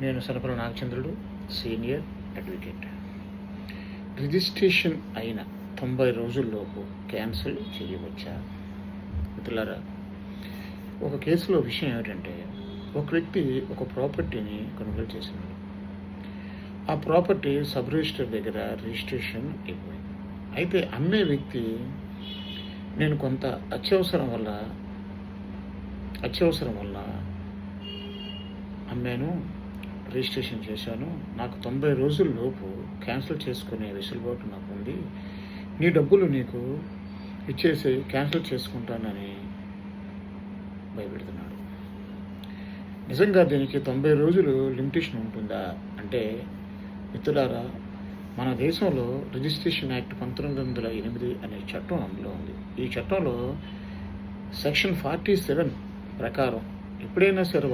నేను Sanapala నాగచంద్రుడు, senior advocate. Registration అయిన 90 రోజుల్లోపు cancel చేయవచ్చా? మిత్రులారా, ఒక కేసులో విషయం ఏమిటంటే, ఒక వ్యక్తి ఒక ప్రాపర్టీని కొనుగోలు చేసినాడు. ఆ ప్రాపర్టీ సబ్ రిజిస్టర్ దగ్గర రిజిస్ట్రేషన్ అయిపోయింది. అయితే అమ్మే వ్యక్తి, నేను కొంత అత్యవసరం వల్ల అమ్మాను, రిజిస్ట్రేషన్ చేశాను, నాకు 90 రోజుల్లోపు క్యాన్సిల్ చేసుకునే వెసులుబాటు నాకు ఉంది, నీ డబ్బులు నీకు ఇచ్చేసి క్యాన్సిల్ చేసుకుంటానని భయపెడుతున్నాడు. నిజంగా దీనికి 90 రోజులు లిమిటేషన్ ఉంటుందా అంటే, మిత్రులారా, మన దేశంలో రిజిస్ట్రేషన్ యాక్ట్ 1908 అనే చట్టం అందులో ఉంది. ఈ చట్టంలో సెక్షన్ 47 ప్రకారం ఎప్పుడైనా సరే